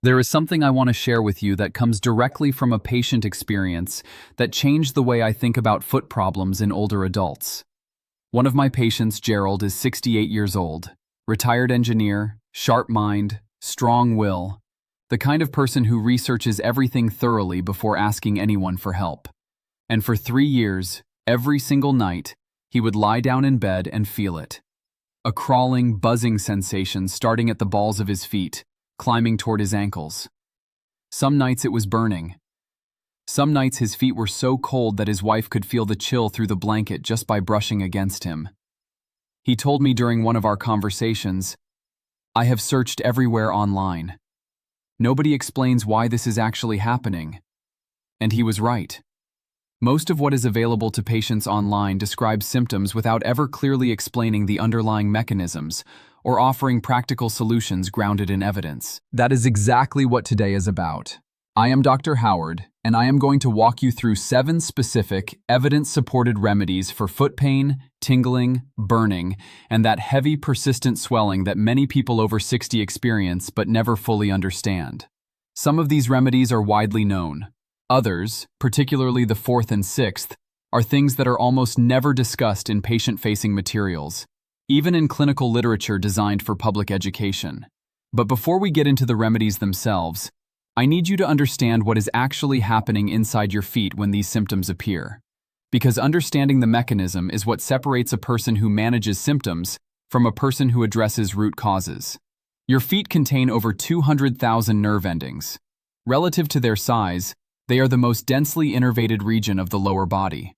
There is something I want to share with you that comes directly from a patient experience that changed the way I think about foot problems in older adults. One of my patients, Gerald, is 68 years old, retired engineer, sharp mind, strong will, the kind of person who researches everything thoroughly before asking anyone for help. And for 3 years, every single night, he would lie down in bed and feel it. A crawling, buzzing sensation starting at the balls of his feet, climbing toward his ankles. Some nights it was burning. Some nights his feet were so cold that his wife could feel the chill through the blanket just by brushing against him. He told me during one of our conversations, "I have searched everywhere online. Nobody explains why this is actually happening." And he was right. Most of what is available to patients online describes symptoms without ever clearly explaining the underlying mechanisms or offering practical solutions grounded in evidence. That is exactly what today is about. I am Dr. Howard, and I am going to walk you through 7 specific, evidence-supported remedies for foot pain, tingling, burning, and that heavy, persistent swelling that many people over 60 experience but never fully understand. Some of these remedies are widely known. Others, particularly the 4th and 6th, are things that are almost never discussed in patient-facing materials, even in clinical literature designed for public education. But before we get into the remedies themselves, I need you to understand what is actually happening inside your feet when these symptoms appear. Because understanding the mechanism is what separates a person who manages symptoms from a person who addresses root causes. Your feet contain over 200,000 nerve endings. Relative to their size, they are the most densely innervated region of the lower body.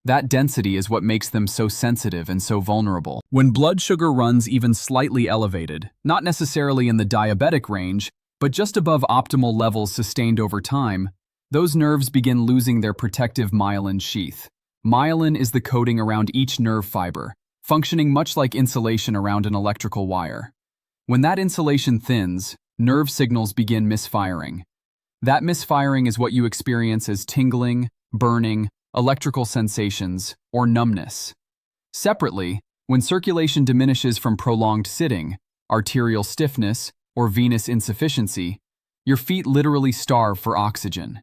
That density is what makes them so sensitive and so vulnerable. When blood sugar runs even slightly elevated, not necessarily in the diabetic range, but just above optimal levels sustained over time, those nerves begin losing their protective myelin sheath. Myelin is the coating around each nerve fiber, functioning much like insulation around an electrical wire. When that insulation thins, nerve signals begin misfiring. That misfiring is what you experience as tingling, burning, electrical sensations, or numbness. Separately, when circulation diminishes from prolonged sitting, arterial stiffness, or venous insufficiency, your feet literally starve for oxygen.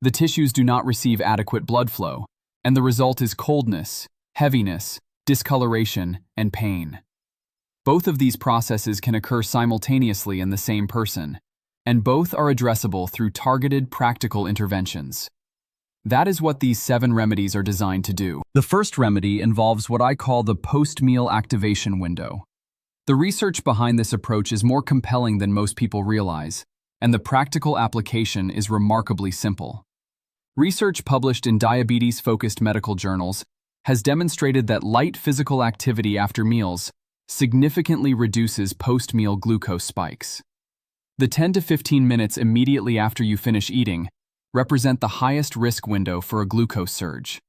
The tissues do not receive adequate blood flow, and the result is coldness, heaviness, discoloration, and pain. Both of these processes can occur simultaneously in the same person, and both are addressable through targeted, practical interventions. That is what these 7 remedies are designed to do. The first remedy involves what I call the post-meal activation window. The research behind this approach is more compelling than most people realize, and the practical application is remarkably simple. Research published in diabetes-focused medical journals has demonstrated that light physical activity after meals significantly reduces post-meal glucose spikes. The 10 to 15 minutes immediately after you finish eating represent the highest risk window for a glucose surge.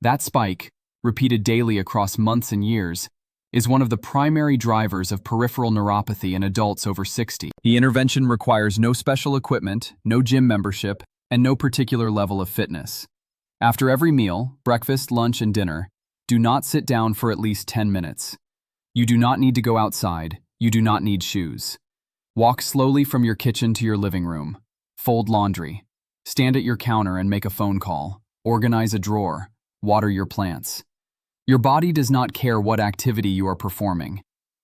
That spike, repeated daily across months and years, is one of the primary drivers of peripheral neuropathy in adults over 60. The intervention requires no special equipment, no gym membership, and no particular level of fitness. After every meal, breakfast, lunch, and dinner, do not sit down for at least 10 minutes. You do not need to go outside. You do not need shoes. Walk slowly from your kitchen to your living room. Fold laundry. Stand at your counter and make a phone call. Organize a drawer. Water your plants. Your body does not care what activity you are performing.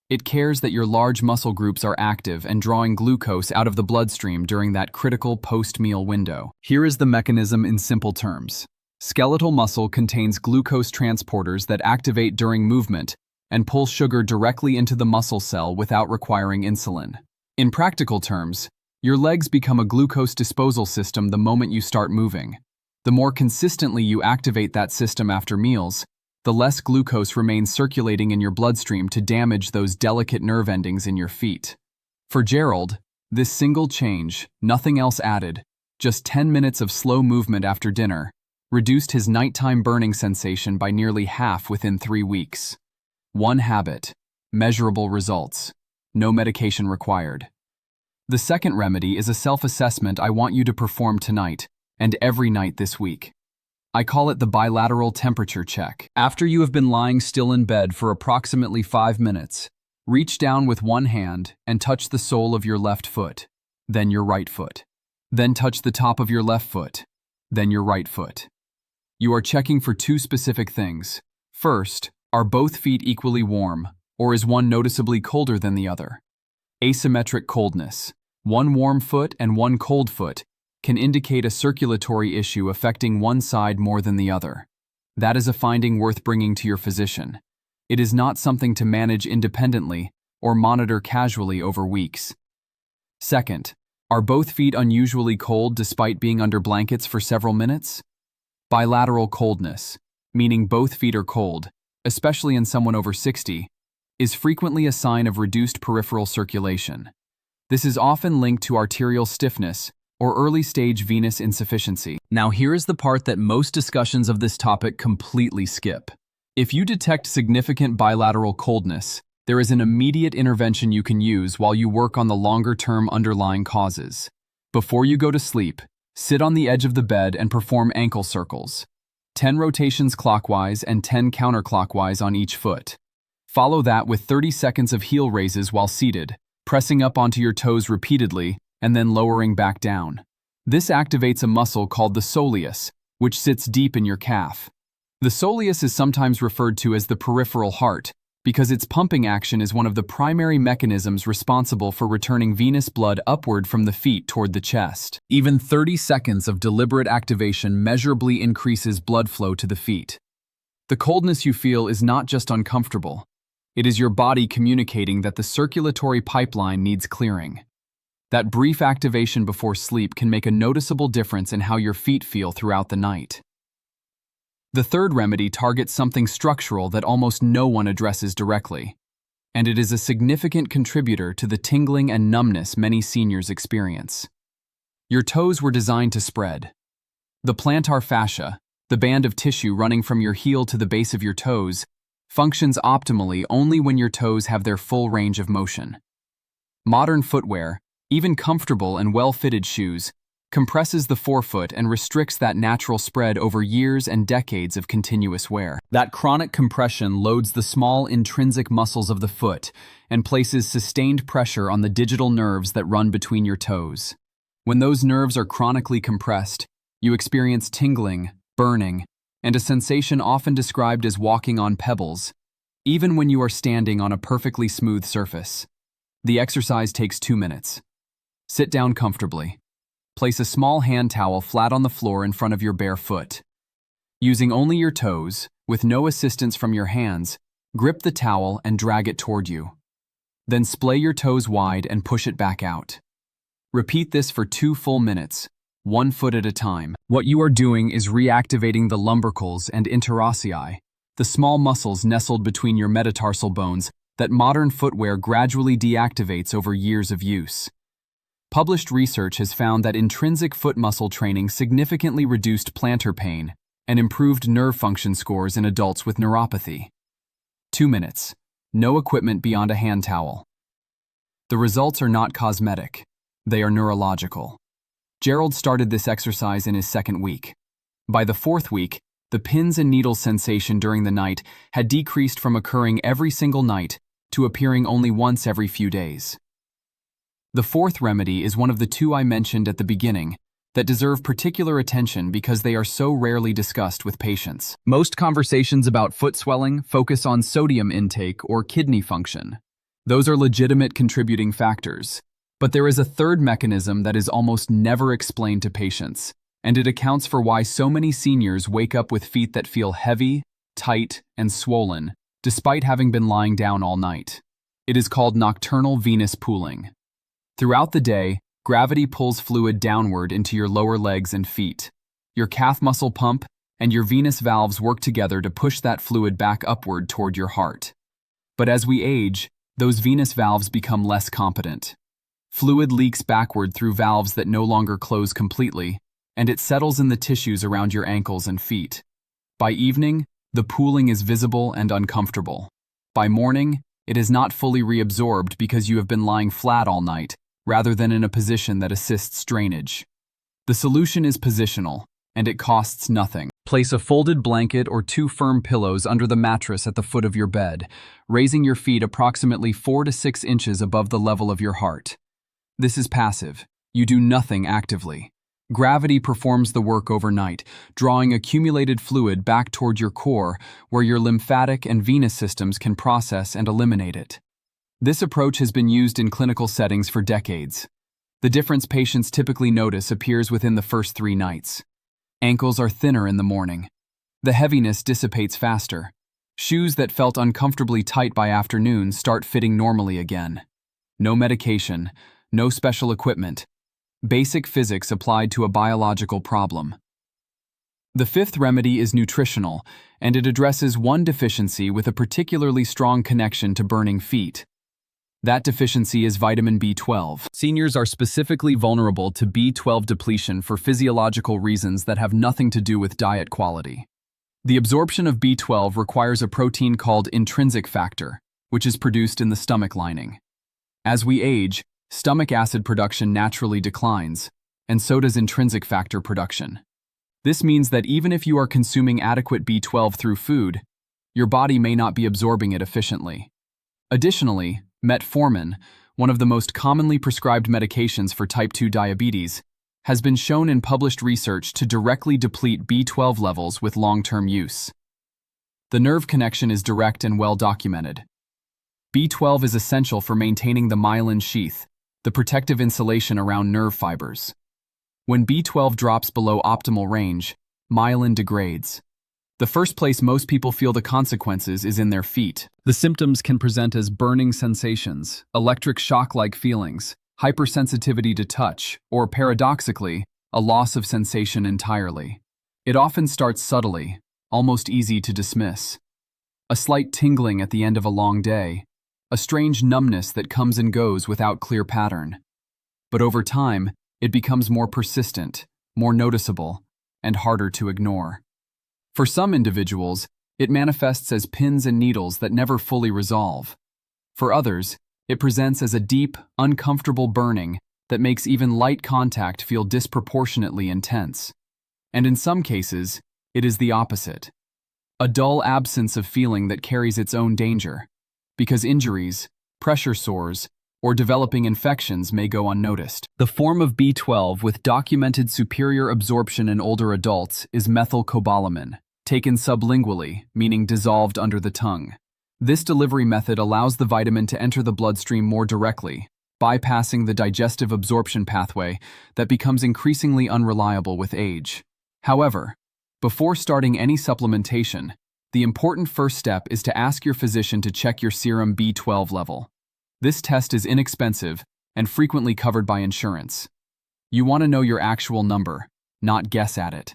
It cares that your large muscle groups are active and drawing glucose out of the bloodstream during that critical post-meal window. Here is the mechanism in simple terms. Skeletal muscle contains glucose transporters that activate during movement and pull sugar directly into the muscle cell without requiring insulin. In practical terms, your legs become a glucose disposal system the moment you start moving. The more consistently you activate that system after meals, the less glucose remains circulating in your bloodstream to damage those delicate nerve endings in your feet. For Gerald, this single change, nothing else added, just 10 minutes of slow movement after dinner, reduced his nighttime burning sensation by nearly half within 3 weeks. One habit, measurable results, no medication required. The second remedy is a self-assessment I want you to perform tonight and every night this week. I call it the bilateral temperature check. After you have been lying still in bed for approximately 5 minutes, reach down with one hand and touch the sole of your left foot. then your right foot. Then touch the top of your left foot, then your right foot. You are checking for two specific things. First, are both feet equally warm, or is one noticeably colder than the other? Asymmetric coldness, one warm foot and one cold foot, can indicate a circulatory issue affecting one side more than the other. That is a finding worth bringing to your physician. It is not something to manage independently or monitor casually over weeks. Second, are both feet unusually cold despite being under blankets for several minutes? Bilateral coldness, meaning both feet are cold, especially in someone over 60, is frequently a sign of reduced peripheral circulation. This is often linked to arterial stiffness or early-stage venous insufficiency. Now here is the part that most discussions of this topic completely skip. If you detect significant bilateral coldness, there is an immediate intervention you can use while you work on the longer-term underlying causes. Before you go to sleep, sit on the edge of the bed and perform ankle circles. 10 rotations clockwise and 10 counterclockwise on each foot. Follow that with 30 seconds of heel raises while seated, pressing up onto your toes repeatedly and then lowering back down. This activates a muscle called the soleus, which sits deep in your calf. The soleus is sometimes referred to as the peripheral heart because its pumping action is one of the primary mechanisms responsible for returning venous blood upward from the feet toward the chest. Even 30 seconds of deliberate activation measurably increases blood flow to the feet. The coldness you feel is not just uncomfortable. It is your body communicating that the circulatory pipeline needs clearing. That brief activation before sleep can make a noticeable difference in how your feet feel throughout the night. The third remedy targets something structural that almost no one addresses directly, and it is a significant contributor to the tingling and numbness many seniors experience. Your toes were designed to spread. The plantar fascia, the band of tissue running from your heel to the base of your toes, functions optimally only when your toes have their full range of motion. Modern footwear, even comfortable and well-fitted shoes, compresses the forefoot and restricts that natural spread over years and decades of continuous wear. That chronic compression loads the small intrinsic muscles of the foot and places sustained pressure on the digital nerves that run between your toes. When those nerves are chronically compressed, you experience tingling, burning, and a sensation often described as walking on pebbles, even when you are standing on a perfectly smooth surface. The exercise takes 2 minutes. Sit down comfortably. Place a small hand towel flat on the floor in front of your bare foot. Using only your toes, with no assistance from your hands, grip the towel and drag it toward you. Then splay your toes wide and push it back out. Repeat this for 2 full minutes, 1 foot at a time. What you are doing is reactivating the lumbricals and interossei, the small muscles nestled between your metatarsal bones that modern footwear gradually deactivates over years of use. Published research has found that intrinsic foot muscle training significantly reduced plantar pain and improved nerve function scores in adults with neuropathy. 2 minutes. No equipment beyond a hand towel. The results are not cosmetic. They are neurological. Gerald started this exercise in his 2nd week. By the 4th week, the pins and needles sensation during the night had decreased from occurring every single night to appearing only once every few days. The 4th remedy is one of the 2 I mentioned at the beginning that deserve particular attention because they are so rarely discussed with patients. Most conversations about foot swelling focus on sodium intake or kidney function. Those are legitimate contributing factors. But there is a third mechanism that is almost never explained to patients, and it accounts for why so many seniors wake up with feet that feel heavy, tight, and swollen, despite having been lying down all night. It is called nocturnal venous pooling. Throughout the day, gravity pulls fluid downward into your lower legs and feet. Your calf muscle pump and your venous valves work together to push that fluid back upward toward your heart. But as we age, those venous valves become less competent. Fluid leaks backward through valves that no longer close completely, and it settles in the tissues around your ankles and feet. By evening, the pooling is visible and uncomfortable. By morning, it is not fully reabsorbed because you have been lying flat all night, rather than in a position that assists drainage. The solution is positional, and it costs nothing. Place a folded blanket or 2 firm pillows under the mattress at the foot of your bed, raising your feet approximately 4 to 6 inches above the level of your heart. This is passive. You do nothing actively. Gravity performs the work overnight, drawing accumulated fluid back toward your core, where your lymphatic and venous systems can process and eliminate it. This approach has been used in clinical settings for decades. The difference patients typically notice appears within the first 3 nights. Ankles are thinner in the morning. The heaviness dissipates faster. Shoes that felt uncomfortably tight by afternoon start fitting normally again. No medication, no special equipment. Basic physics applied to a biological problem. The 5th remedy is nutritional, and it addresses one deficiency with a particularly strong connection to burning feet. That deficiency is vitamin B12. Seniors are specifically vulnerable to B12 depletion for physiological reasons that have nothing to do with diet quality. The absorption of B12 requires a protein called intrinsic factor, which is produced in the stomach lining. As we age, stomach acid production naturally declines, and so does intrinsic factor production. This means that even if you are consuming adequate B12 through food, your body may not be absorbing it efficiently. Additionally, metformin, one of the most commonly prescribed medications for type 2 diabetes, has been shown in published research to directly deplete B12 levels with long-term use. The nerve connection is direct and well documented. B12 is essential for maintaining the myelin sheath, the protective insulation around nerve fibers. When B12 drops below optimal range, myelin degrades. The first place most people feel the consequences is in their feet. The symptoms can present as burning sensations, electric shock-like feelings, hypersensitivity to touch, or paradoxically, a loss of sensation entirely. It often starts subtly, almost easy to dismiss. A slight tingling at the end of a long day, a strange numbness that comes and goes without clear pattern. But over time, it becomes more persistent, more noticeable, and harder to ignore. For some individuals, it manifests as pins and needles that never fully resolve. For others, it presents as a deep, uncomfortable burning that makes even light contact feel disproportionately intense. And in some cases, it is the opposite. A dull absence of feeling that carries its own danger, because injuries, pressure sores, or developing infections may go unnoticed. The form of B12 with documented superior absorption in older adults is methylcobalamin, taken sublingually, meaning dissolved under the tongue. This delivery method allows the vitamin to enter the bloodstream more directly, bypassing the digestive absorption pathway that becomes increasingly unreliable with age. However, before starting any supplementation, the important first step is to ask your physician to check your serum B12 level. This test is inexpensive and frequently covered by insurance. You want to know your actual number, not guess at it.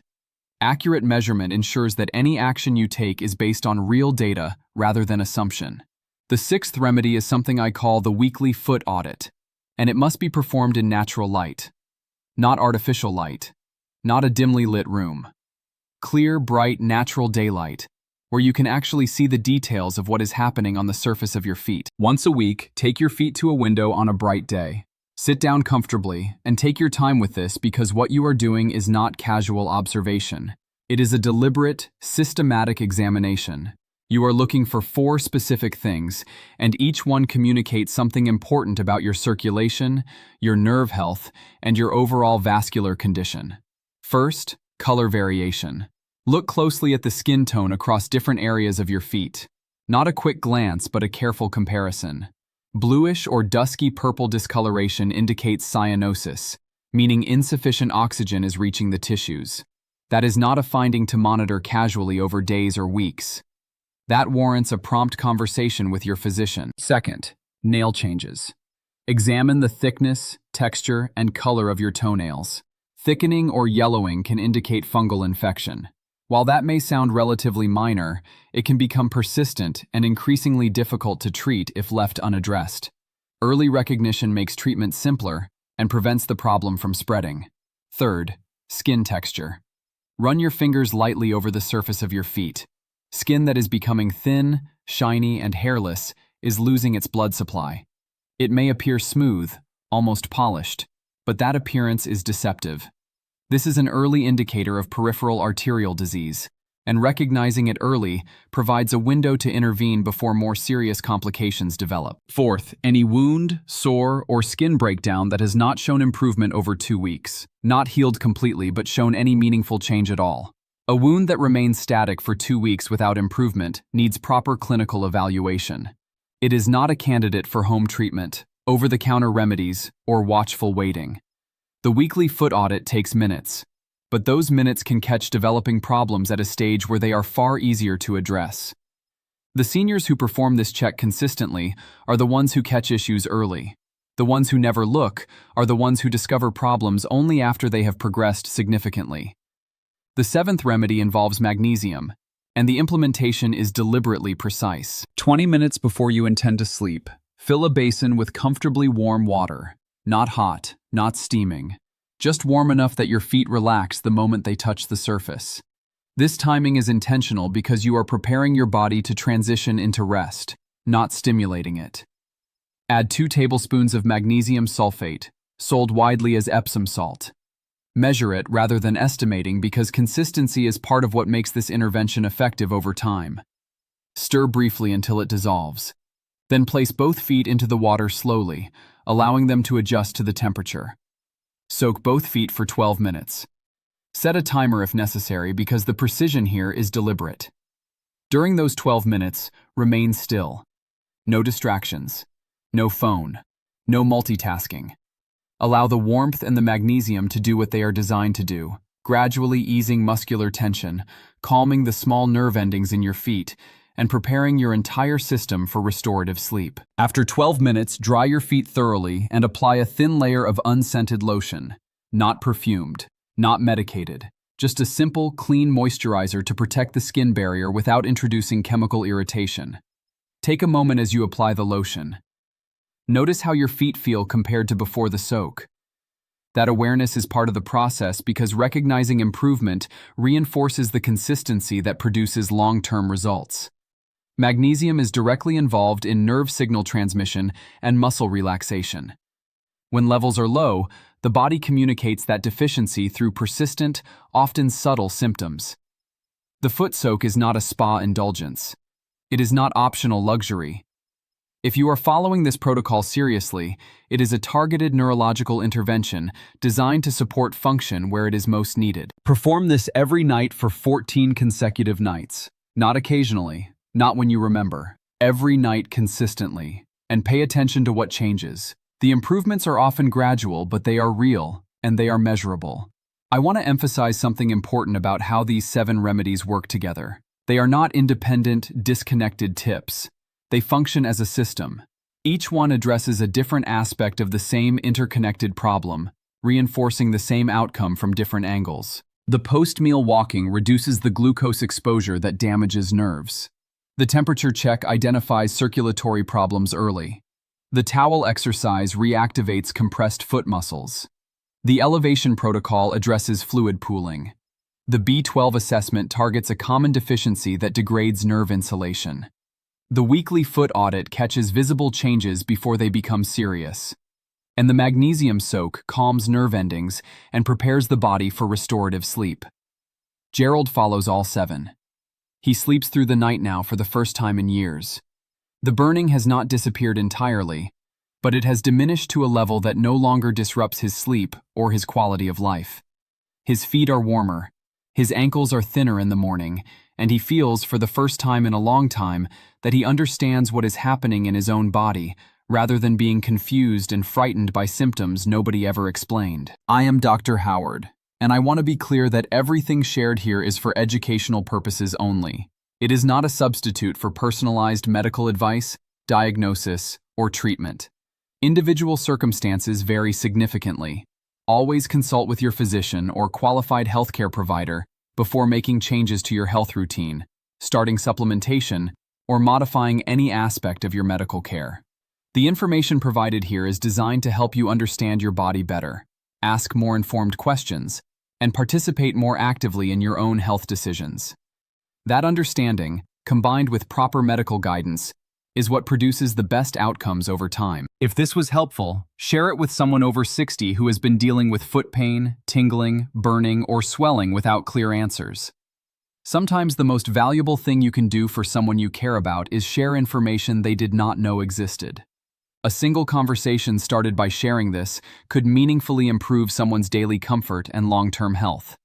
Accurate measurement ensures that any action you take is based on real data rather than assumption. The 6th remedy is something I call the weekly foot audit, and it must be performed in natural light. Not artificial light, not a dimly lit room. Clear, bright, natural daylight, where you can actually see the details of what is happening on the surface of your feet. Once a week, take your feet to a window on a bright day. Sit down comfortably and take your time with this because what you are doing is not casual observation. It is a deliberate, systematic examination. You are looking for 4 specific things, and each one communicates something important about your circulation, your nerve health, and your overall vascular condition. First, color variation. Look closely at the skin tone across different areas of your feet. Not a quick glance, but a careful comparison. Bluish or dusky purple discoloration indicates cyanosis, meaning insufficient oxygen is reaching the tissues. That is not a finding to monitor casually over days or weeks. That warrants a prompt conversation with your physician. Second, nail changes. Examine the thickness, texture, and color of your toenails. Thickening or yellowing can indicate fungal infection. While that may sound relatively minor, it can become persistent and increasingly difficult to treat if left unaddressed. Early recognition makes treatment simpler and prevents the problem from spreading. Third, skin texture. Run your fingers lightly over the surface of your feet. Skin that is becoming thin, shiny, and hairless is losing its blood supply. It may appear smooth, almost polished, but that appearance is deceptive. This is an early indicator of peripheral arterial disease, and recognizing it early provides a window to intervene before more serious complications develop. Fourth, any wound, sore, or skin breakdown that has not shown improvement over 2 weeks, not healed completely but shown any meaningful change at all. A wound that remains static for 2 weeks without improvement needs proper clinical evaluation. It is not a candidate for home treatment, over-the-counter remedies, or watchful waiting. The weekly foot audit takes minutes, but those minutes can catch developing problems at a stage where they are far easier to address. The seniors who perform this check consistently are the ones who catch issues early. The ones who never look are the ones who discover problems only after they have progressed significantly. The seventh remedy involves magnesium, and the implementation is deliberately precise. 20 minutes before you intend to sleep, fill a basin with comfortably warm water. Not hot, not steaming. Just warm enough that your feet relax the moment they touch the surface. This timing is intentional because you are preparing your body to transition into rest, not stimulating it. Add 2 tablespoons of magnesium sulfate, sold widely as Epsom salt. Measure it rather than estimating because consistency is part of what makes this intervention effective over time. Stir briefly until it dissolves. Then place both feet into the water slowly, allowing them to adjust to the temperature. Soak both feet for 12 minutes. Set a timer if necessary because the precision here is deliberate. During those 12 minutes, remain still. No distractions. No phone. No multitasking. Allow the warmth and the magnesium to do what they are designed to do, gradually easing muscular tension, calming the small nerve endings in your feet, and preparing your entire system for restorative sleep. After 12 minutes, dry your feet thoroughly and apply a thin layer of unscented lotion. Not perfumed, not medicated. Just a simple, clean moisturizer to protect the skin barrier without introducing chemical irritation. Take a moment as you apply the lotion. Notice how your feet feel compared to before the soak. That awareness is part of the process because recognizing improvement reinforces the consistency that produces long-term results. Magnesium is directly involved in nerve signal transmission and muscle relaxation. When levels are low, the body communicates that deficiency through persistent, often subtle symptoms. The foot soak is not a spa indulgence. It is not optional luxury. If you are following this protocol seriously, it is a targeted neurological intervention designed to support function where it is most needed. Perform this every night for 14 consecutive nights. Not occasionally, not when you remember. Every night consistently. And pay attention to what changes. The improvements are often gradual, but they are real, and they are measurable. I want to emphasize something important about how these 7 remedies work together. They are not independent, disconnected tips. They function as a system. Each one addresses a different aspect of the same interconnected problem, reinforcing the same outcome from different angles. The post-meal walking reduces the glucose exposure that damages nerves. The temperature check identifies circulatory problems early. The towel exercise reactivates compressed foot muscles. The elevation protocol addresses fluid pooling. The B12 assessment targets a common deficiency that degrades nerve insulation. The weekly foot audit catches visible changes before they become serious. And the magnesium soak calms nerve endings and prepares the body for restorative sleep. Gerald follows all 7. He sleeps through the night now for the first time in years. The burning has not disappeared entirely, but it has diminished to a level that no longer disrupts his sleep or his quality of life. His feet are warmer, his ankles are thinner in the morning, and he feels, for the first time in a long time, that he understands what is happening in his own body, rather than being confused and frightened by symptoms nobody ever explained. I am Dr. Howard, and I want to be clear that everything shared here is for educational purposes only. It is not a substitute for personalized medical advice, diagnosis, or treatment. Individual circumstances vary significantly. Always consult with your physician or qualified healthcare provider before making changes to your health routine, starting supplementation, or modifying any aspect of your medical care. The information provided here is designed to help you understand your body better, ask more informed questions, and participate more actively in your own health decisions. That understanding, combined with proper medical guidance, is what produces the best outcomes over time. If this was helpful, share it with someone over 60 who has been dealing with foot pain, tingling, burning, or swelling without clear answers. Sometimes the most valuable thing you can do for someone you care about is share information they did not know existed. A single conversation started by sharing this could meaningfully improve someone's daily comfort and long-term health.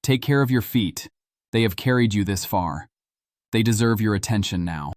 Take care of your feet. They have carried you this far. They deserve your attention now.